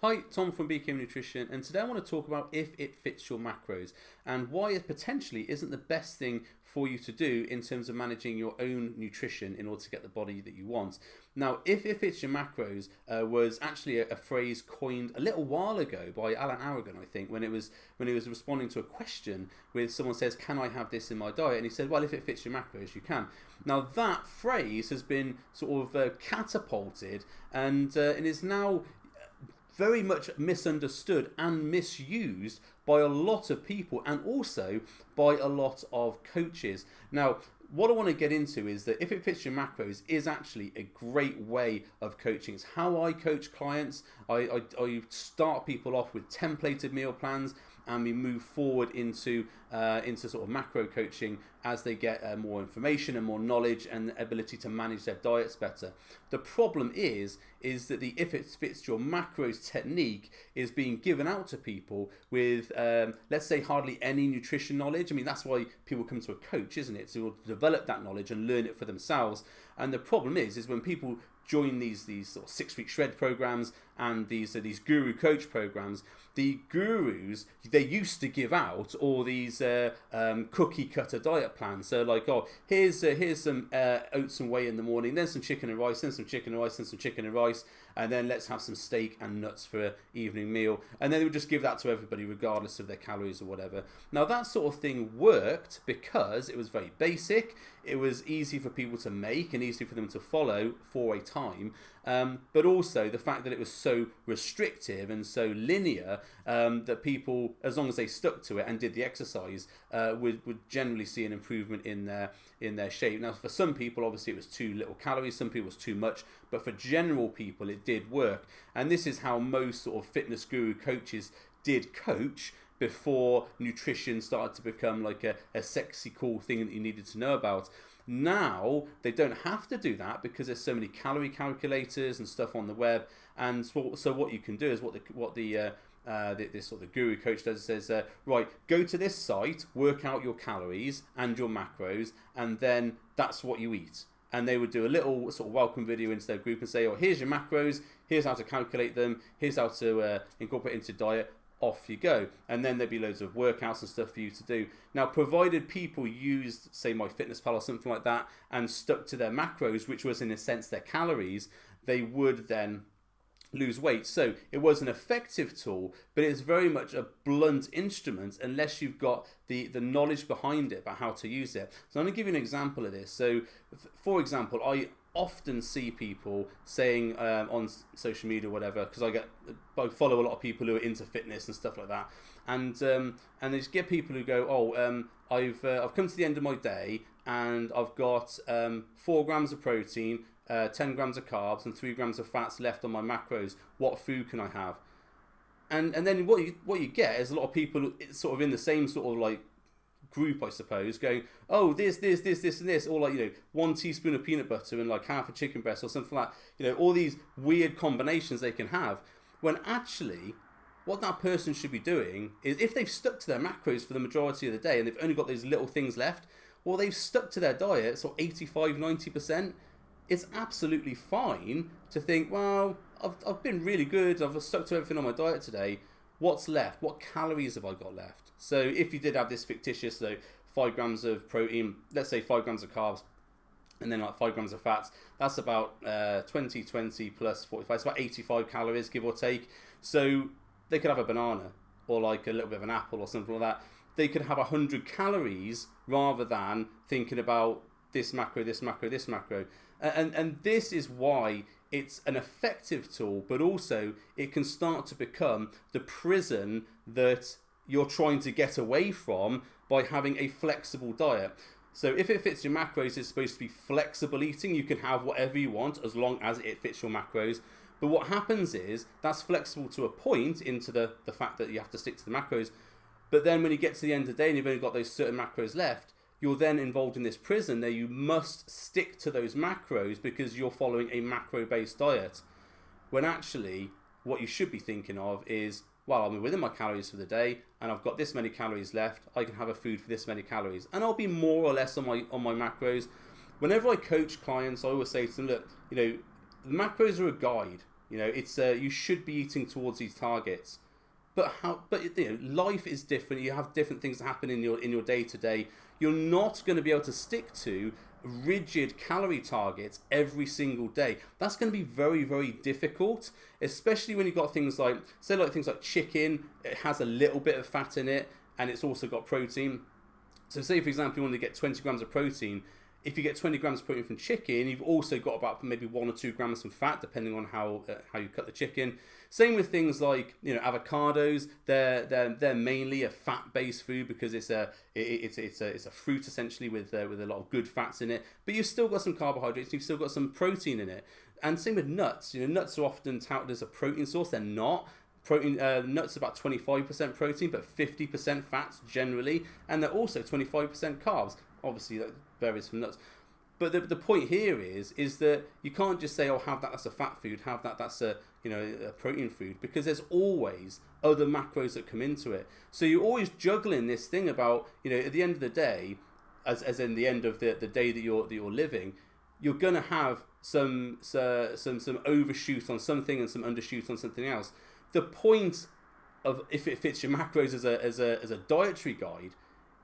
Hi, Tom from BKM Nutrition, and today I want to talk about if it fits your macros and why it potentially isn't the best thing for you to do in terms of managing your own nutrition in order to get the body that you want. Now, if it fits your macros was actually a phrase coined a little while ago by Alan Aragon, I think, when he was responding to a question where someone says, "Can I have this in my diet?" And he said, "Well, if it fits your macros, you can." Now, that phrase has been sort of catapulted and is now very much misunderstood and misused by a lot of people and also by a lot of coaches. Now, what I want to get into is that if it fits your macros is actually a great way of coaching. It's how I coach clients. I start people off with templated meal plans, and we move forward into sort of macro coaching as they get more information and more knowledge and the ability to manage their diets better. The problem is that the if it fits your macros technique is being given out to people with let's say hardly any nutrition knowledge. I mean, that's why people come to a coach, isn't it? To develop that knowledge and learn it for themselves. And the problem is when people join these sort of 6-week shred programs and these guru coach programs, the gurus, they used to give out all these cookie cutter diet plans. So like, oh, here's some oats and whey in the morning, then some chicken and rice, then some chicken and rice, then some chicken and rice, and then let's have some steak and nuts for an evening meal. And then they would just give that to everybody regardless of their calories or whatever. Now that sort of thing worked because it was very basic, it was easy for people to make and easy for them to follow for a time, but also the fact that it was so restrictive and so linear that people, as long as they stuck to it and did the exercise, would generally see an improvement in their shape. Now for some people obviously it was too little calories, some people it was too much, but for general people it did work. And this is how most sort of fitness guru coaches did coach before nutrition started to become like a sexy cool thing that you needed to know about. Now they don't have to do that because there's so many calorie calculators and stuff on the web. And so what you can do is this sort of guru coach does, says, right, go to this site, work out your calories and your macros, and then that's what you eat. And they would do a little sort of welcome video into their group and say, oh, here's your macros, here's how to calculate them, here's how to incorporate into diet. Off you go. And then there'd be loads of workouts and stuff for you to do. Now, provided people used, say, MyFitnessPal or something like that and stuck to their macros, which was in a sense their calories, they would then lose weight. So it was an effective tool, but it's very much a blunt instrument unless you've got the knowledge behind it about how to use it. So I'm going to give you an example of this. So for example, I often see people saying on social media or whatever, because I follow a lot of people who are into fitness and stuff like that, and they just get people who go, oh, I've come to the end of my day and I've got 4 grams of protein, 10 grams of carbs and 3 grams of fats left on my macros. What food can I have? And then what you get is a lot of people sort of in the same sort of like group, I suppose, going, oh, this and this, or like, 1 teaspoon of peanut butter and like half a chicken breast or something like that, all these weird combinations they can have, when actually what that person should be doing is, if they've stuck to their macros for the majority of the day and they've only got those little things left, well, they've stuck to their diet, so 85-90%, it's absolutely fine to think, well, I've been really good, I've stuck to everything on my diet today, what's left? What calories have I got left? So if you did have this fictitious, 5 grams of protein, let's say 5 grams of carbs, and then like 5 grams of fats, that's about 20 plus 45, it's about 85 calories, give or take. So they could have a banana or like a little bit of an apple or something like that. They could have 100 calories rather than thinking about this macro, this macro, this macro. And this is why it's an effective tool, but also it can start to become the prison that you're trying to get away from by having a flexible diet. So if it fits your macros, it's supposed to be flexible eating. You can have whatever you want as long as it fits your macros. But what happens is that's flexible to a point into the fact that you have to stick to the macros. But then when you get to the end of the day and you've only got those certain macros left, you're then involved in this prison that you must stick to those macros because you're following a macro-based diet. When actually what you should be thinking of is, well, I'm within my calories for the day and I've got this many calories left, I can have a food for this many calories. And I'll be more or less on my macros. Whenever I coach clients, I always say to them, look, the macros are a guide. You know, it's you should be eating towards these targets. But life is different. You have different things that happen in your day to day. You're not going to be able to stick to rigid calorie targets every single day. That's going to be very, very difficult, especially when you've got things like, say, like things like chicken. It has a little bit of fat in it, and it's also got protein. So say, for example, you want to get 20 grams of protein. If you get 20 grams of protein from chicken, you've also got about maybe 1 or 2 grams of fat, depending on how you cut the chicken. Same with things like, you know, avocados. They're mainly a fat-based food because it's a fruit essentially with a lot of good fats in it. But you've still got some carbohydrates. You've still got some protein in it. And same with nuts. You know, nuts are often touted as a protein source. They're not. Protein, nuts are about 25% protein, but 50% fats generally, and they're also 25% carbs. Obviously, that varies from nuts. But the point here is that you can't just say, oh, have that, that's a fat food, have that, that's a protein food, because there's always other macros that come into it. So you're always juggling this thing about, you know, at the end of the day, as in the end of the day that you're living, you're gonna have some overshoot on something and some undershoot on something else. The point of if it fits your macros as a dietary guide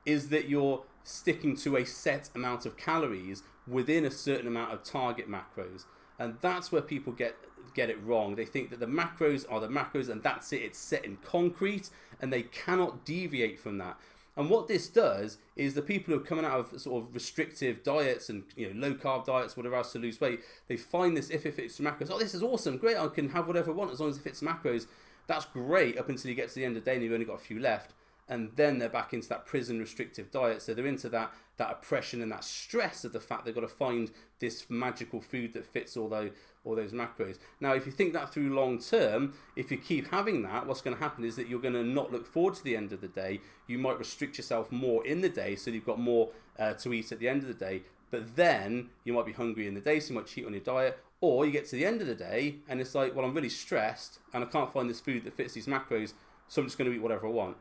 is that you're sticking to a set amount of calories within a certain amount of target macros, and that's where people get it wrong. They think that the macros are the macros and that's it. It's set in concrete and they cannot deviate from that. And what this does is the people who are coming out of sort of restrictive diets and, you know, low carb diets, whatever else, to lose weight, they find this if it fits macros. Oh, this is awesome, great, I can have whatever I want as long as it fits macros. That's great up until you get to the end of the day and you've only got a few left. And then they're back into that prison restrictive diet. So they're into that oppression and that stress of the fact they've got to find this magical food that fits all those macros. Now, if you think that through long term, if you keep having that, what's going to happen is that you're going to not look forward to the end of the day. You might restrict yourself more in the day, so you've got more to eat at the end of the day. But then you might be hungry in the day, so you might cheat on your diet. Or you get to the end of the day and it's like, well, I'm really stressed and I can't find this food that fits these macros, so I'm just going to eat whatever I want.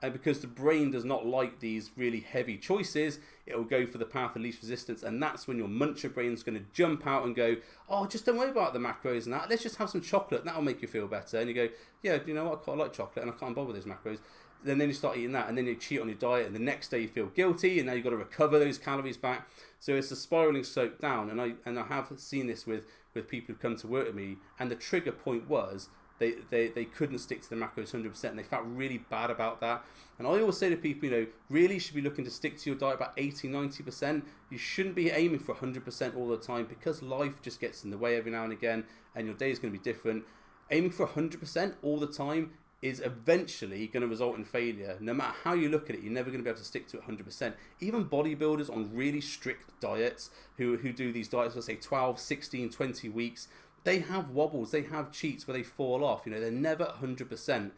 And because the brain does not like these really heavy choices, it will go for the path of least resistance. And that's when your muncher brain is going to jump out and go, oh, just don't worry about the macros and that. Let's just have some chocolate. That'll make you feel better. And you go, yeah, you know what? I quite like chocolate and I can't bother with those macros. Then you start eating that and then you cheat on your diet. And the next day you feel guilty and now you've got to recover those calories back. So it's a spiraling slope down. And I have seen this with people who come to work with me. And the trigger point was, They couldn't stick to the macros 100% and they felt really bad about that. And I always say to people, you know, really should be looking to stick to your diet about 80-90%. You shouldn't be aiming for 100% all the time because life just gets in the way every now and again and your day is going to be different. Aiming for 100% all the time is eventually going to result in failure. No matter how you look at it, you're never going to be able to stick to it 100%. Even bodybuilders on really strict diets who do these diets for say 12, 16, 20 weeks, they have wobbles, they have cheats where they fall off. You know, they're never 100%.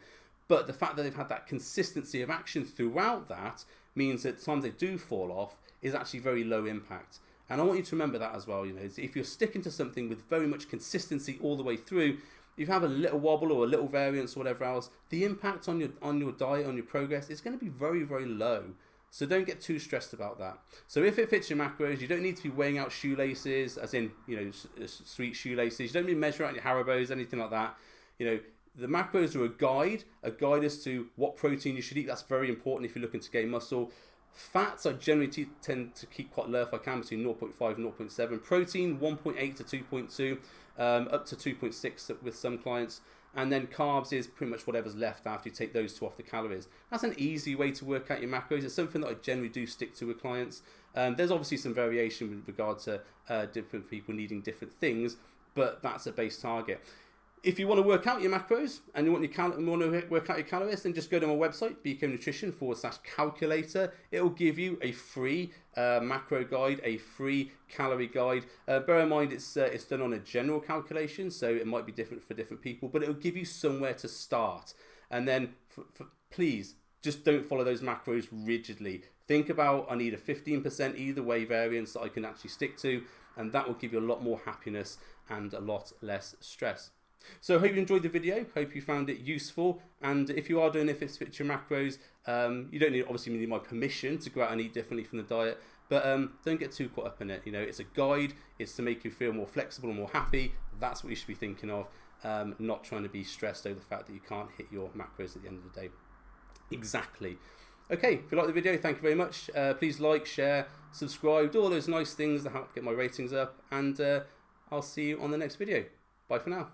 But the fact that they've had that consistency of action throughout that means that the times they do fall off is actually very low impact. And I want you to remember that as well. You know, if you're sticking to something with very much consistency all the way through, if you have a little wobble or a little variance or whatever else, the impact on your diet, on your progress, is going to be very, very low. So don't get too stressed about that. So if it fits your macros, you don't need to be weighing out shoelaces, as in, you know, sweet shoelaces. You don't need to measure out your Haribos, anything like that. You know, the macros are a guide as to what protein you should eat. That's very important if you're looking to gain muscle. Fats I generally tend to keep quite low if I can, between 0.5 and 0.7. Protein, 1.8 to 2.2, up to 2.6 with some clients. And then carbs is pretty much whatever's left after you take those two off the calories. That's an easy way to work out your macros. It's something that I generally do stick to with clients. There's obviously some variation with regard to different people needing different things, but that's a base target. If you want to work out your macros and you want to work out your calories, then just go to my website, bknutrition/calculator. It will give you a free macro guide, a free calorie guide. Bear in mind it's done on a general calculation, so it might be different for different people, but it will give you somewhere to start. And then please just don't follow those macros rigidly. Think about, I need a 15% either way variance that I can actually stick to, and that will give you a lot more happiness and a lot less stress. So I hope you enjoyed the video, hope you found it useful, and if you are doing it, if it fits your macros, you don't obviously need my permission to go out and eat differently from the diet, but don't get too caught up in it. You know, it's a guide, it's to make you feel more flexible and more happy. That's what you should be thinking of. not trying to be stressed over the fact that you can't hit your macros at the end of the day. Exactly. Okay, if you like the video, thank you very much. Please like, share, subscribe, do all those nice things that help get my ratings up, and I'll see you on the next video. Bye for now.